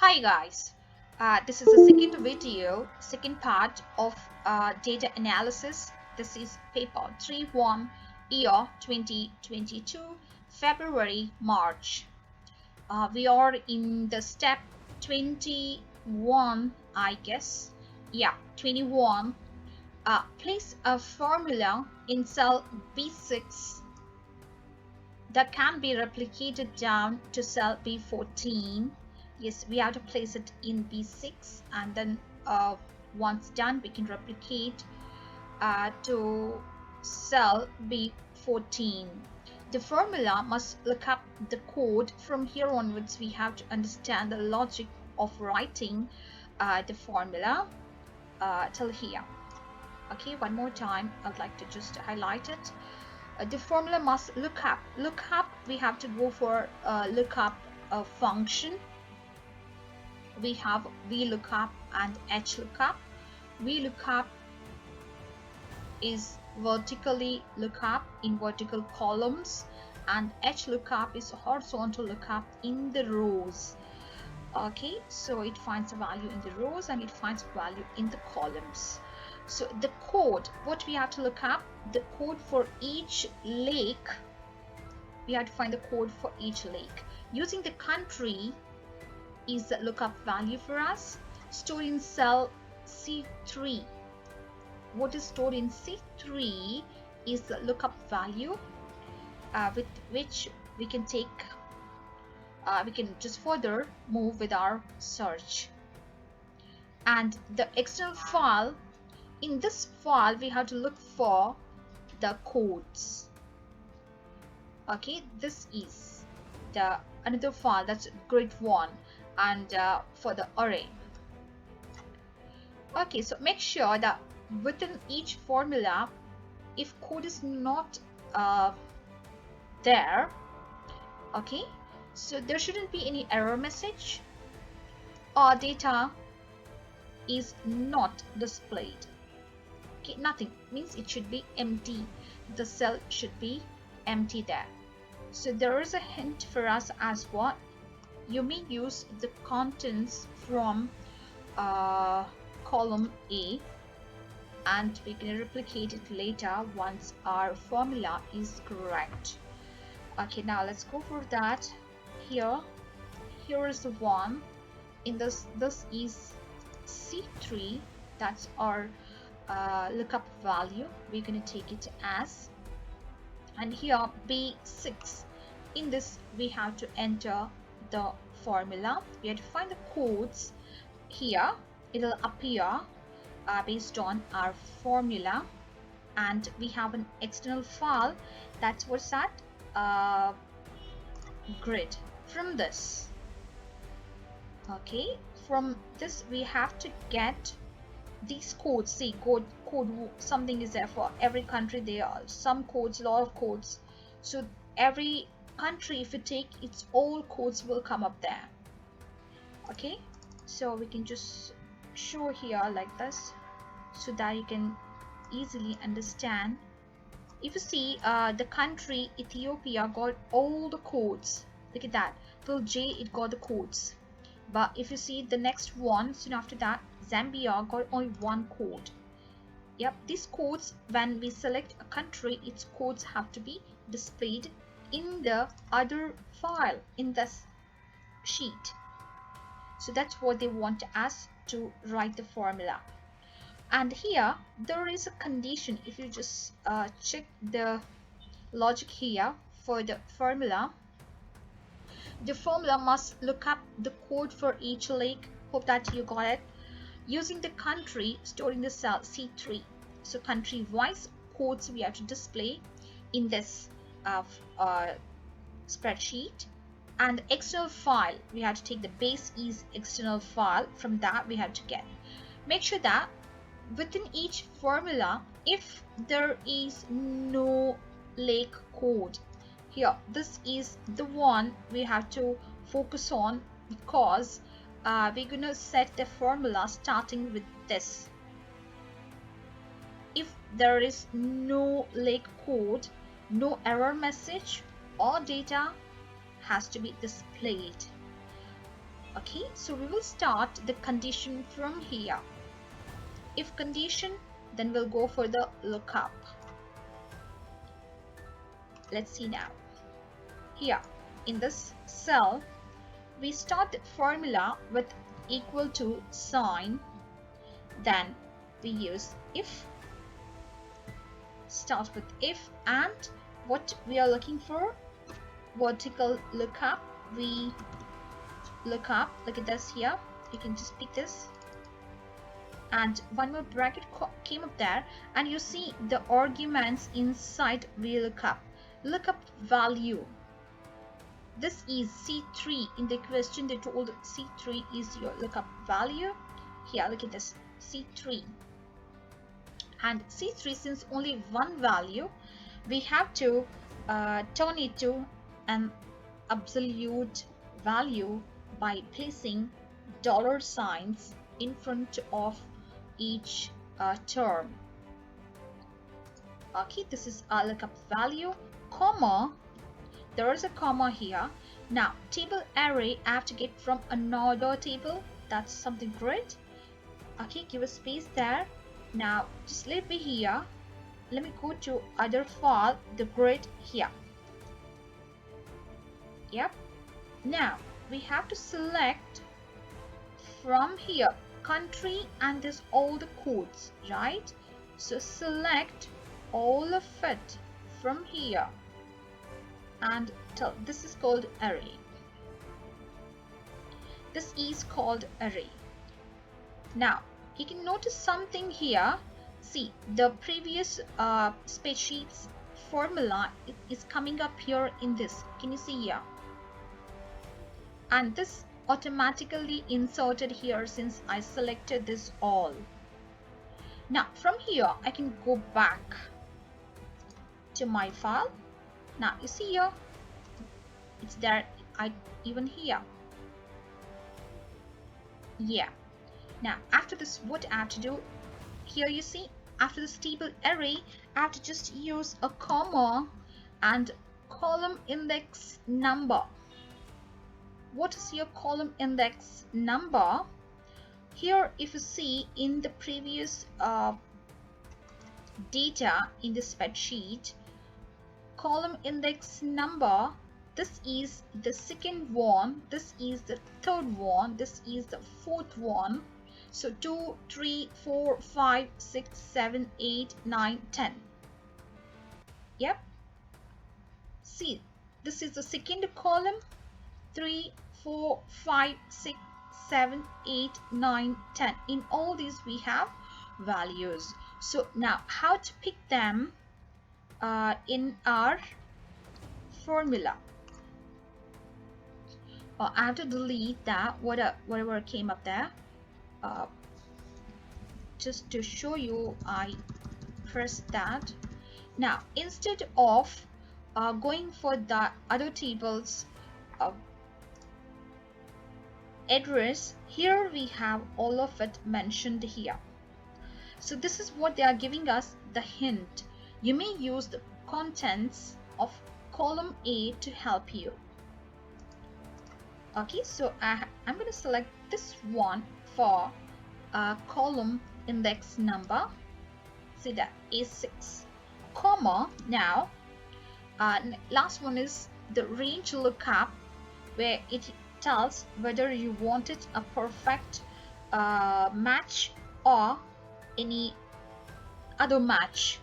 Hi guys, this is the second video, second part of data analysis. This is paper 3-1 year 2022, February, March. We are in the step 21, I guess. Yeah, 21. Place a formula in cell B6 that can be replicated down to cell B14. Yes, we have to place it in B6, and then once done we can replicate to cell B14. The formula must look up the code. From here onwards we have to understand the logic of writing the formula till here. Okay, one more time I'd like to just highlight it. The formula must look up. We have to go for lookup function. We have VLOOKUP and HLOOKUP. VLOOKUP is vertically lookup in vertical columns, and HLOOKUP is horizontal lookup in the rows. Okay, so it finds a value in the rows and it finds a value in the columns. So the code, what we have to look up, the code for each lake. We have to find the code for each lake. Using the country is the lookup value for us, stored in cell C3. What is stored in C3 is the lookup value with which we can just further move with our search. And the external file, in this file we have to look for the codes. Okay, this is the another file, that's grid 1, and for the array. Okay, so make sure that within each formula, if code is not there, okay, so there shouldn't be any error message or data is not displayed. Okay, nothing means it should be empty. The cell should be empty there. So there is a hint for us as what you may use the contents from column A, and we can replicate it later once our formula is correct. Okay, now let's go for that. Here is the one in this is C3, that's our lookup value. We're going to take it as, and here B6, in this we have to enter the formula. We have to find the codes. Here it'll appear based on our formula, and we have an external file, that's what's that grid. From this, okay, from this we have to get these codes. See, code something is there for every country. There are some codes, a lot of codes. So every country, if you take its all codes will come up there. Okay, so we can just show here like this so that you can easily understand. If you see the country Ethiopia got all the codes, look at that, till J it got the codes. But if you see the next one, soon after that, Zambia got only one code. Yep, these codes, when we select a country, its codes have to be displayed in the other file in this sheet. So that's what they want us to write the formula. And here there is a condition. If you just check the logic here for the formula must look up the code for each lake. Hope that you got it. Using the country stored in the cell C3. So country wise codes we have to display in this spreadsheet. And external file, we have to take the base is external file. From that we have to get. Make sure that within each formula, if there is no lake code, here this is the one we have to focus on, because we're gonna set the formula starting with this. If there is no lake code, no error message or data has to be displayed. Okay, so we will start the condition from here. If condition, then we'll go for the lookup. Let's see now. Here in this cell, we start the formula with equal to sign, then we use if, start with if, and what we are looking for, vertical lookup. We look up, look at this here, you can just pick this, and one more bracket came up there, and you see the arguments inside VLOOKUP. Lookup value, this is C3. In the question they told C3 is your lookup value. Here look at this, C3, and C3, since only one value, we have to turn it to an absolute value by placing dollar signs in front of each term. Okay, this is our lookup value, comma, there is a comma here. Now table array I have to get from another table, that's something great. Okay, give a space there. Now just let me here, let me go to other file, the grid here. Yep, now we have to select from here country and this all the codes, right? So select all of it from here and tell, this is called array. This is called array. Now you can notice something here. See, the previous spreadsheet's formula is coming up here in this. Can you see here? And this automatically inserted here since I selected this all. Now from here I can go back to my file. Now you see here, it's there, even here. Yeah. Now after this, what I have to do here, you see, after this table array I have to just use a comma and column index number. What is your column index number? Here if you see in the previous data in the spreadsheet, column index number, this is the second one, this is the third one, this is the fourth one. So 2, 3, 4, 5, 6, 7, 8, 9, 10. Yep. See, this is the second column, 3, 4, 5, 6, 7, 8, 9, 10. In all these we have values. So now how to pick them in our formula? I have to delete that, whatever came up there. Just to show you, I press that. Now instead of going for the other tables address, here we have all of it mentioned here. So this is what they are giving us, the hint. You may use the contents of column A to help you. Okay, so I'm going to select this one for column index number. See that, A6, comma. Now last one is the range lookup, where it tells whether you wanted a perfect match or any other match,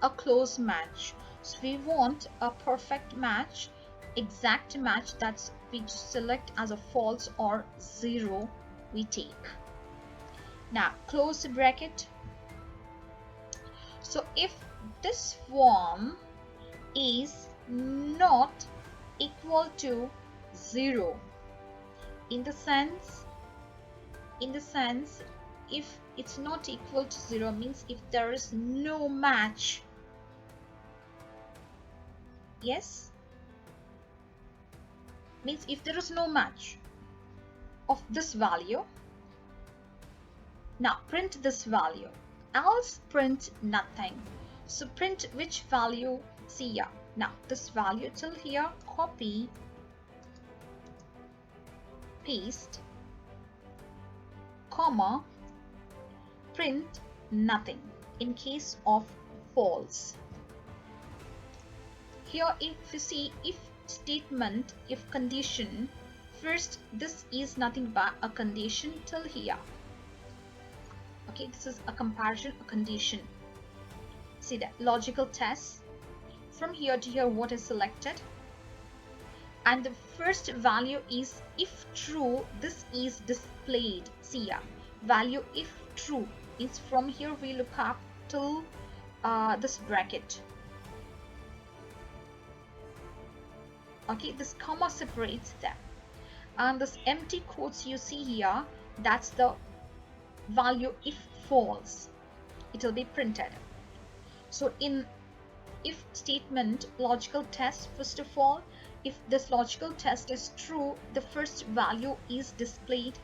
a close match. So we want a perfect match, exact match, that's we select as a false or 0 we take. Now close the bracket. So if this one is not equal to 0, in the sense if it's not equal to 0 means if there is no match. Yes, means if there is no match of this value, now print this value, else print nothing. So print which value? See here, now this value till here, copy paste, comma, print nothing in case of false. Here if you see if statement, if condition, first this is nothing but a condition till here. Okay, this is a comparison, a condition. See that logical test, from here to here what is selected, and the first value is if true, this is displayed. See here, value if true is from here we look up till this bracket. Okay, this comma separates them, and this empty quotes you see here, that's the value if false, it will be printed. So in if statement logical test, first of all, if this logical test is true, the first value is displayed.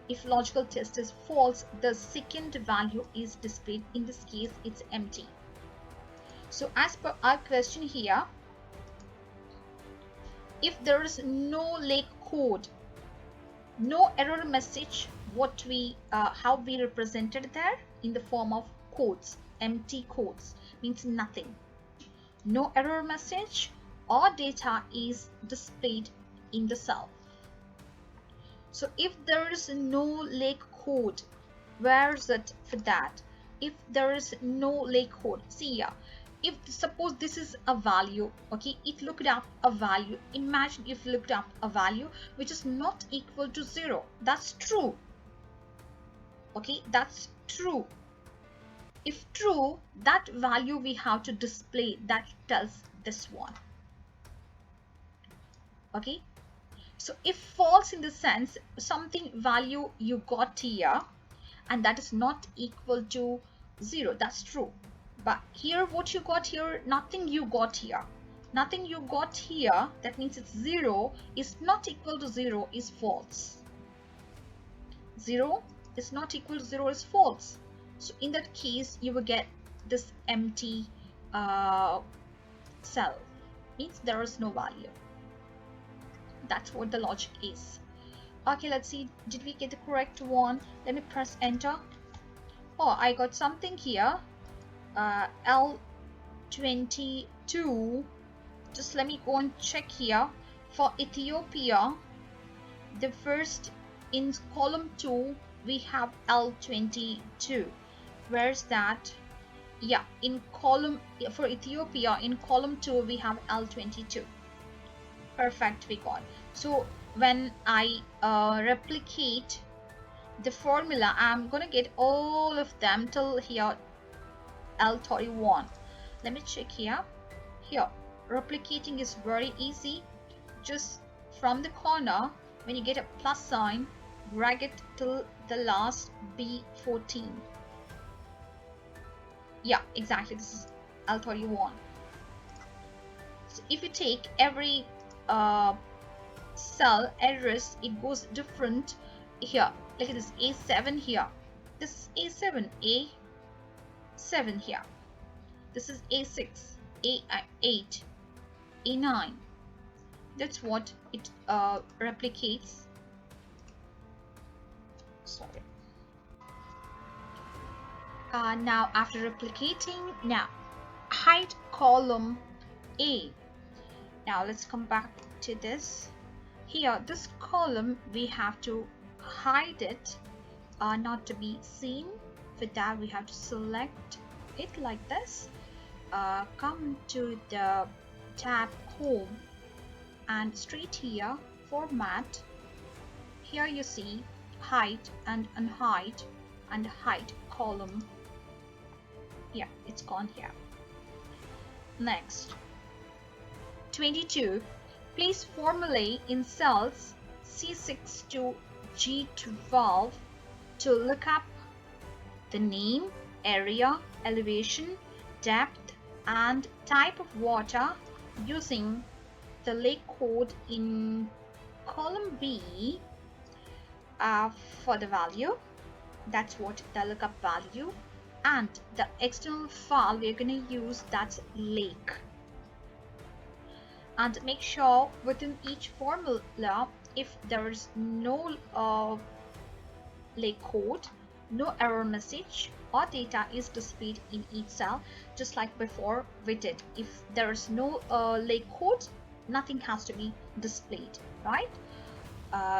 If logical test is false, the second value is displayed. In this case it's empty. So as per our question here, if there is no lake code, no error message, what we how we represented there in the form of quotes, empty quotes, means nothing. No error message or data is displayed in the cell. So if there is no lake code, where is it for that? If there is no lake code, see here, if suppose this is a value, okay, it looked up a value. Imagine if looked up a value which is not equal to 0. That's true. Okay, that's true. If true, that value we have to display, that tells this one. Okay, so if false in the sense something value you got here and that is not equal to 0, that's true. But here what you got here, nothing you got here, nothing you got here, that means it's 0 is not equal to 0 is false. 0 is not equal to 0 is false. So in that case you will get this empty cell, means there is no value. That's what the logic is. Okay, let's see, did we get the correct one? Let me press enter. Oh, I got something here, L22. Just let me go and check here. For Ethiopia, the first in column 2 we have L22. Where's that? Yeah, in column, for Ethiopia in column 2 we have L22. Perfect, we got. So when I replicate the formula, I'm gonna get all of them till here L31. Let me check here. Here replicating is very easy. Just from the corner, when you get a plus sign, drag it till the last B14. Yeah, exactly, this is L31. So if you take every cell address, it goes different here. Look at this, A7 here, this is A7, A7 here, this is A6, A8, A9. That's what it replicates. Sorry. Now after replicating, now hide column A. Now let's come back to this. Here this column we have to hide it, not to be seen. For that we have to select it like this, come to the tab home and straight here format. Here you see hide and unhide and hide column. Yeah, it's gone here. Next, 22. Place formulae in cells C6 to G12 to look up the name, area, elevation, depth, and type of water using the lake code in column B for the value. That's what the lookup value, and the external file we're going to use, that's lake. And make sure within each formula if there is no lake code, no error message or data is displayed in each cell, just like before we did. If there is no lake code, nothing has to be displayed, right?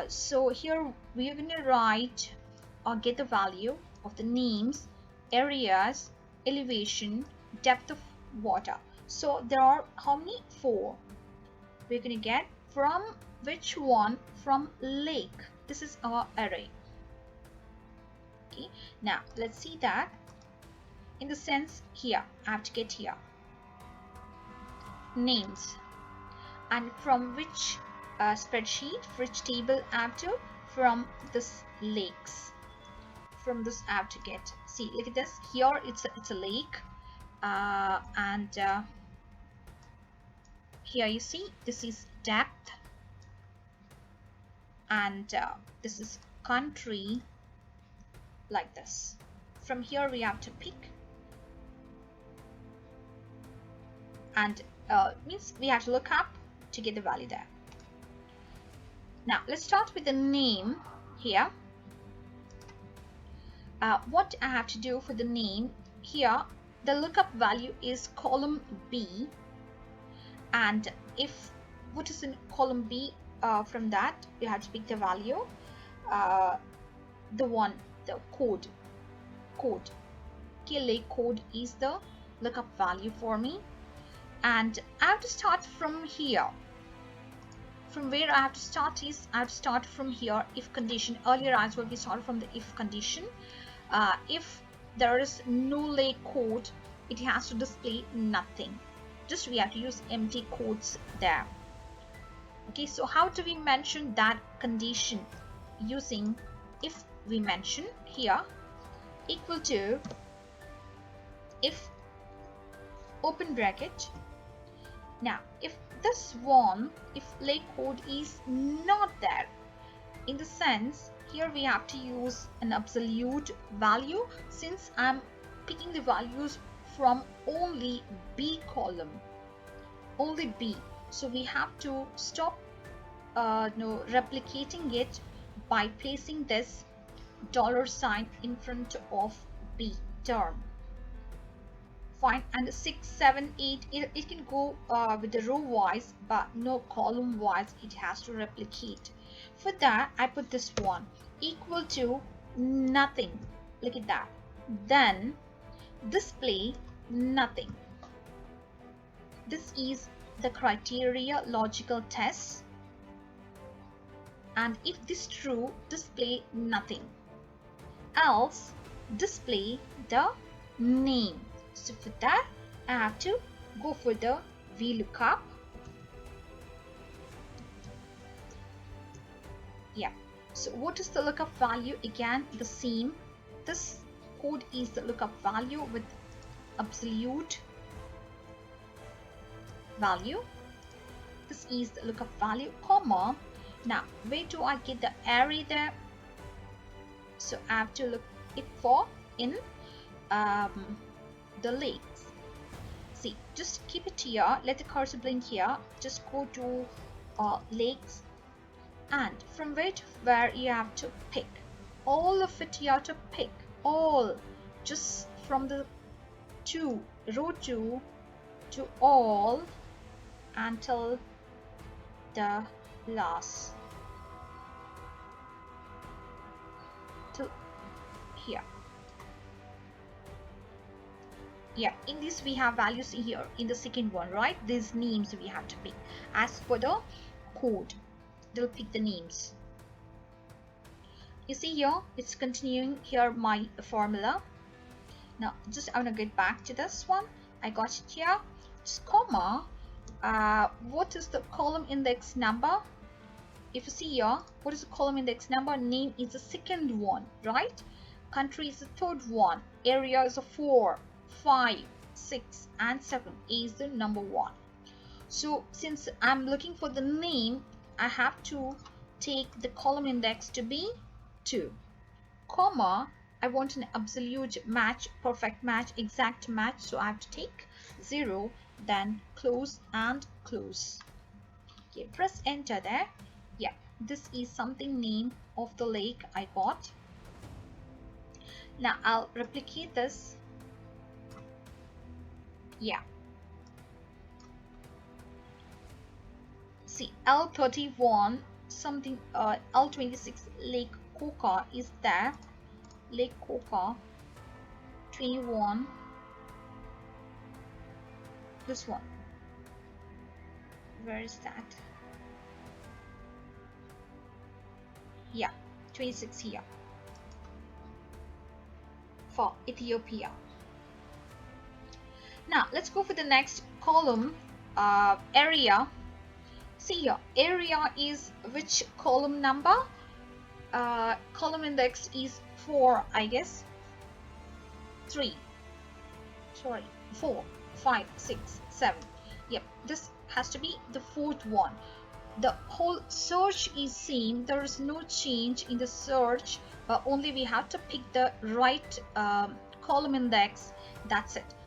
So here we are going to write or get the value of the names, areas, elevation, depth of water. So there are how many? 4. We're going to get from which one? From lake. This is our array. Okay, now let's see that in the sense here. I have to get here names, and from which spreadsheet, which table I have to? From this lakes. From this I have to get. See, look at this. Here it's a lake, and here you see this is depth, and this is country, like this. From here we have to pick, and means we have to look up to get the value there. Now let's start with the name here. What I have to do for the name here, the lookup value is column B, and if what is in column B, from that you have to pick the value, the code. Okay, lake code is the lookup value for me, and I have to start from here. From where I have to start is, I have to start from here, if condition. Earlier as well we started from the if condition. If there is no lake code, it has to display nothing. Just we have to use empty codes there. Okay, so how do we mention that condition? Using if we mention here equal to if open bracket. Now if this one, if lake code is not there, in the sense here we have to use an absolute value, since I'm picking the values from only B column, only B. So we have to stop replicating it by placing this $sign in front of B term. Fine. And 6, 7, 8, it can go with the row wise, but no column wise. It has to replicate. For that I put this one equal to nothing. Look at that. Then display nothing. This is the criteria logical test, and if this true, display nothing, else display the name. So for that I have to go for the VLOOKUP. Yeah, so what is the lookup value? Again the same. This code is the lookup value with absolute value. This is the lookup value, comma. Now where do I get the array there? So I have to look it for in the lakes. See, just keep it here, let the cursor blink here, just go to lakes, and from where to where you have to pick all of it. You have to pick all, just from the row 2 to all until the last, till here. Yeah, in this we have values here in the second one, right? These names we have to pick. As for the code, they'll pick the names. You see here, it's continuing here my formula. Now just I want to get back to this one. I got it here. Just comma. What is the column index number? If you see here, what is the column index number? Name is the second one, right? Country is the third one. Area is a 4, 5, 6, and 7 is the number 1. So since I'm looking for the name, I have to take the column index to be 2, comma. I want an absolute match, perfect match, exact match, so I have to take 0, then close and close. Okay, press enter there. Yeah, this is something name of the lake I got. Now I'll replicate this. Yeah, see, L31 something, L26 Lake Coca is there. Lake Coca 21, this one, where is that? Yeah, 26 here for Ethiopia. Now let's go for the next column, area. See here, area is which column number? Column index is 4, I guess. 3, sorry, 4, 5, 6, 7. Yep, this has to be the fourth one. The whole search is same. There is no change in the search, only we have to pick the right column index. That's it.